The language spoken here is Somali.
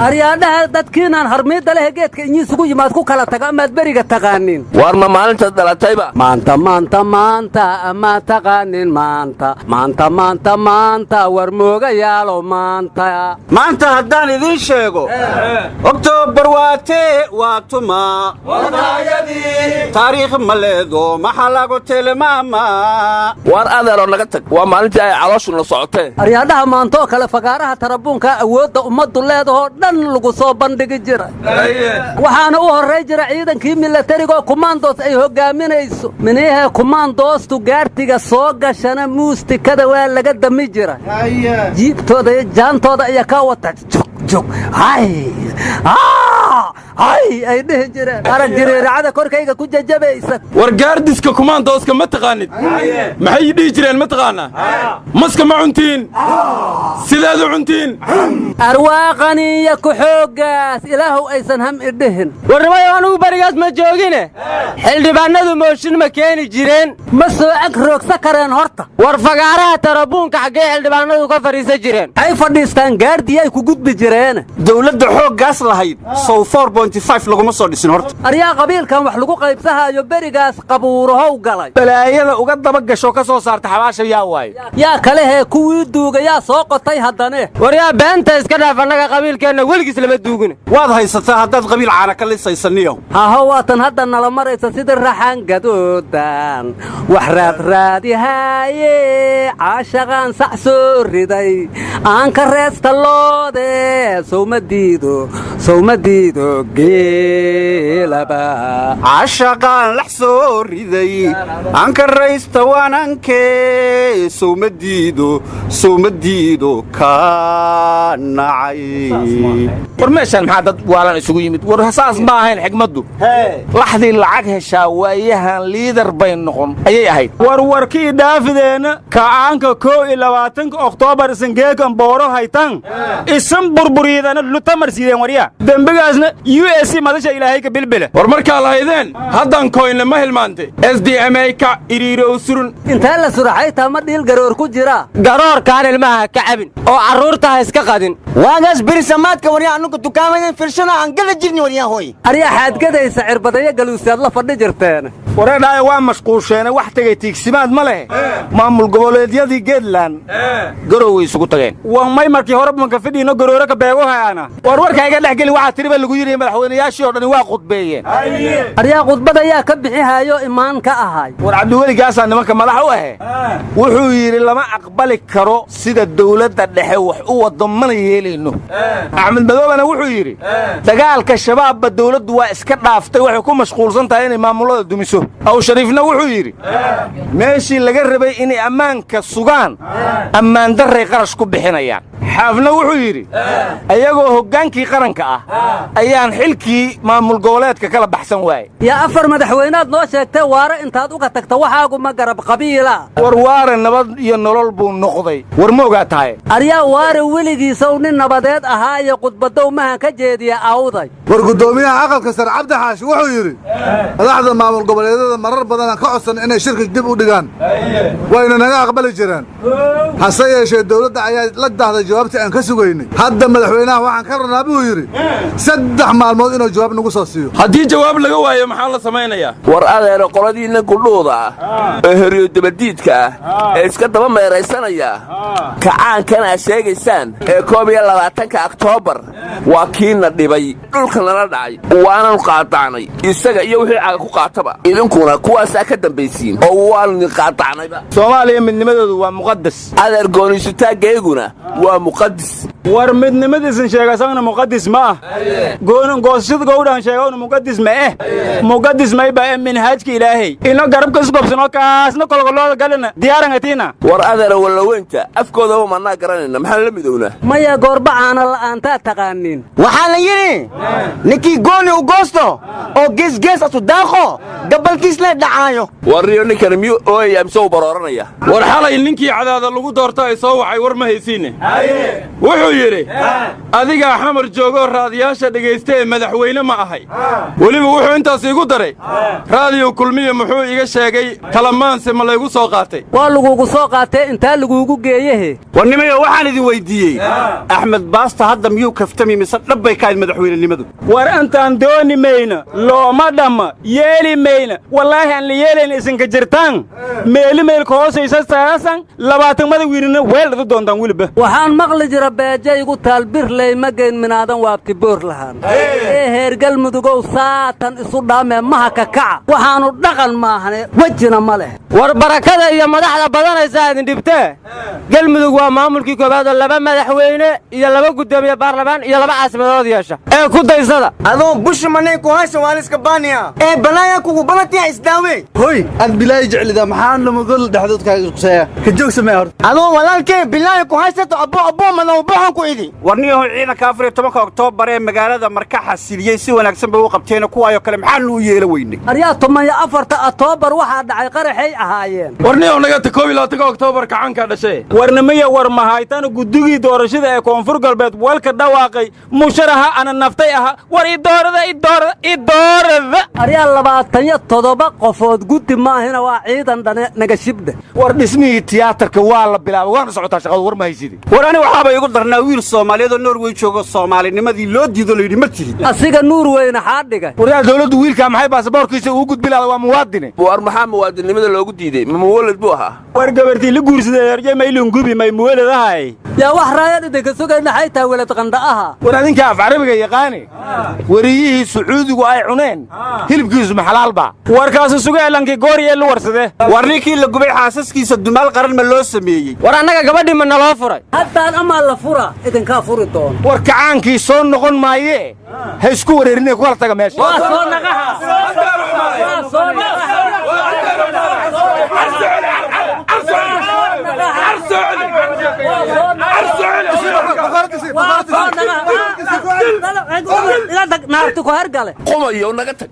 aryaadaha dadkiinaan harmiida leh geedka inii isugu yimaad ku kala taga amaad beriga taqaanin war ma maalinta dhalatayba maanta ama taqaanin maanta war moogayaalo maanta haddaan idiin sheego oktoobar waatee waa tuma taariikh ma leedo maxaa lagu tilmaama war adeero naga tag waa maalintii ay calooshu la socotee aryaadhaha maantaoo kale fagaaraha tarabuunka awoodda ummaddu leedahoo dhan lagu soo bandhigi jira waxaana u horray jira ciidankii milatarigaoo kumaandoos ay hoggaaminayso minihee kumaandoostu gaartiga soo gashana muustikada waa laga dami jira jiibtooda iyo jaantooda ayaa kaa wata jog ay dhihi jireen arag jiriiracada korkayga ku jajabaysa war gaardiska kumaandooska ma taqaanid maxay dhihi jireen ma taqaanaa maska ma cuntiin sideed u cuntiin arwaaqaniya ku xooggaas ilaahow aysan ham idhihin warnimayo anugu barigaas ma joogine xildhibaanadu mooshin ma keeni jireen ma soo ag roogsa kareen horta war fagaaraha tarabuunka xaggee xildhibaanadu ka fadhiisan jireen ay fadhiistaan gaardii ay ku gudbi jireen dawladda xooggaas lahayd sow 4.5 laguma soo dhisin horta aryaa qabiilkan wax lagu qaybsahaayo berigaas qabuurahow galay balaayada uga daba gasho ka soo saarta xabaasha yaa waaye yaa kale hee kuwii duuga yaa soo qotay haddane war yaa beenta iska dhaaf annaga qabiilkeenna weligiis lama duugin waad haysataa haddaad qabiil caana ka lisaysaniyo haho waatan hadda nala maraysa sidii raxan gadoodan wax raadraadihaaye caashaqaan sax soo riday aan ka reesta loode sowmadiido geelaba caashaqaan lax soo riday aan ka raysta waanankee sowmadiido ka nacay war meeshaan maxaa dad waalan isugu yimid war saas ma ahayn xigmaddu laxdii lacag heshaa waayahan liidar bay noqon ayay ahayd warwarkii dhaafideenna ka'aanka 22 oktoobar isangeekan booro haytan isan burburiidana lutamar siideen waryaa dembigaasna US madasha ilaahay ka bilbila war markaa lahaydeen haddaan koynle ma hilmaantay SDMA ka iriiro usurun intaa la suraxaytaa ma dhiil garoor ku jira garoorkaan ilmaha ka cabin oo carruurta ha iska qadin waagaas birisamaadka waryaa annugu dukaamadan firshana aan gada jirni waryaa hooy aryaa xaadgadaysa cirbadayo galuusaad la fadhi jirteen wareedhaayo waa mashquulsheene wax tegay tiigsimaad ma leh maamul goboleedyadii geedland garoway isugu tageen waa may markii hore banka fidhiino garoore ka beego hayaana war warkayga dhex geli waxaa tiriba lagu yidhi madaxweynayaashii oo dhani waa khudbeeyeen aryaa khudbad ayaa ka bixihaayo imaan ka ahay war cabdiweligaasaa nimanka madax u ahe wuxuu yidhi lama aqbali karo sida dawladda dhexe wax u waddo mana yeelayno axmed madoobana wuxuu yidhi dagaalka shabaabba dawladdu waa iska dhaaftay waxay ku mashquulsan tahay inay maamulada dumiso aw shariifna wuxuu yidhi meeshii laga rabay inay ammaanka sugaan ammaan darray qarash ku bixinayaan xaafna wuxuu yidhi ayagoo hoggaankii qaranka ah ayaan xilkii maamul goboleedka kala baxsan waaye yaa afar madaxweynaad noo sheegtee waare intaad uga tagta waxaagu ma garab qabiila war waare nabad iyo nolol buu noqday war ma ogaa tahay aryaa waare weligiisaw nin nabadeed ahaa iyo khudbadow mahan ka jeediya awday war guddoomiyaha aqalka sare cabdi xaashi wuxuu yidhi madaxda maamul goboleedyada marar badanaan ka codsan inay shirka dib u dhigaan wayna naga aqbali jireen hase yeeshee dawladda ayaa la dahday jawaabtii aan ka sugaynay hadda madaxweynaha waxaan ka rabnaa buu yidhi 3 maalmood inuu jawaab nagu soo siiyo haddii jawaab laga waayo maxaa la samaynayaa war adeero qoladiinna gudhuuda ah ee horiyo dabadiidka ah ee iska daba meeraysanaya kacaankan aad sheegaysaan ee 21 Oktoobar waa kiina dhibay dhulka nala dhacay waanan qaadacnay isaga iyo wixii caga ku qaataba idinkuna kuwaasaa ka dambaysiin oo waanu qaadacnayba Soomaaliya midnimadoodu waa muqaddas adeer gooniisutaaggeeguna waa muqaddis war midnimadiisan sheegasana muqaddis ma ah goonan goosashada gowdhan sheegawna muqaddis ma muqaddis ma ba minhaajka ilaahay ina garabka isqobsano kaasna kolkolooda galana diyaarangatina war adeer walaweynta afkooda ma manaa garanayna maxaa la midowna maya goorbacaana la'aanta taqaanin waxaa la yidhi ninkii gooni u goosto oo geesgees asu daaqo gabalkiis la dhacaayo warriyo ninkan miyu ooyam soo barooranaya war xalay ninkii cadaada lagu doorto ay soo waxay war ma haysiine wuxuu yidhi adigaa xamar joogoo raadiyaasha dhegaysta ee madaxweyne ma ahay weliba wuxuu intaas iigu daray raadiyo kulmiya muxuu iga sheegay kalamaanse ma laygu soo qaatay waa lagugu soo qaatee intaa laguugu geeyehe warnimayo waxaan idin weyddiiyey axmed baasta hadda miyuu kaftami mise dhabbay ka ahayd madaxweynenimadu war antaan dooni mayna looma dhamma yeeli mayna wallaahi aan la yeelayn isinka jirtaan meeli meelka hoosaysa saasan 20 madawiinina weeldhadu doontaan weliba waxaan maqli jira beejaygu taalbirley ma geyn minaadan waabti boor lahaan ee heer galmudugow saatan isu dhaamee maha ka kaca waxaanu dhaqan maahane wejina ma leh war barakada iyo madaxda badanaysa idin dhibtee galmudug waa maamulkii koobaad oo 2 madaxweyne iyo 2 gudoomiye baarlamaan iyo 2 caasimadood yeesha ee ku daysada adoo bush manay ku hayso waaliska baaniya ee balaaya kugu balatiya isdaawe hoy ad bilaayi jeclida maxaan lamagol dhexdoodkaaga iskuseeya ka joogsamee horta adoo walaalkee bilaayi ku haysato abbo madaw baxan ku idi warniyahow ciidanka 14 Oktoobar ee magaalada marka xasiliyay si wanaagsan bay u qabteen kuwaayo kale maxaan loo yeela weynay aryaa 14 Oktoobar waxaa dhacay qaraxay ahaayeen warniyow naga 21 Oktoobar kacanka dhashay warnimaya war mahaytan guddigii doorashada ee koonfur galbeed walka dhawaaqay musharaha ana naftay aha war idoorada aryaa 27 qofood guddi maahina waa ciidan dhane naga shibdhe war dhismihii tiyaatarka waa la bilaabay waana socotaa shaqadu war ma haysidii war ani waxaaba igu darnaa wiil Soomaaliyeed oo Norway joogo Soomaalinimadii loo diido la yidhi ma tihid asiga nuur weyne xaa dhigay war dawladdu wiilka maxay baasaboorkiisa ugu gudbilaada waa muwaadin war maxaa muwaadinimada loogu diiday ma muwalad buu ahaa war gabartii la guursaday yarjay maylun gubi may muwaladahay yaa wax raayad idinka sugayna xaytaa walad qanda aha war adinka af Carabiga yaqaani wariyihii Sacuudigu ay cuneen hilibkiisu ma xalaal ba warkaas sugeelankii gooriye la warsade war ninkii la gubay xaasaskiisa dumaal qaran ma loo sameeyay war annaga gabadhii ma naloo furay haddaan ama la fura idinka furi doon war kacaankii soo noqon maaye ha isku wareerinay ku kala taga meesha waa soo qumayo naga tag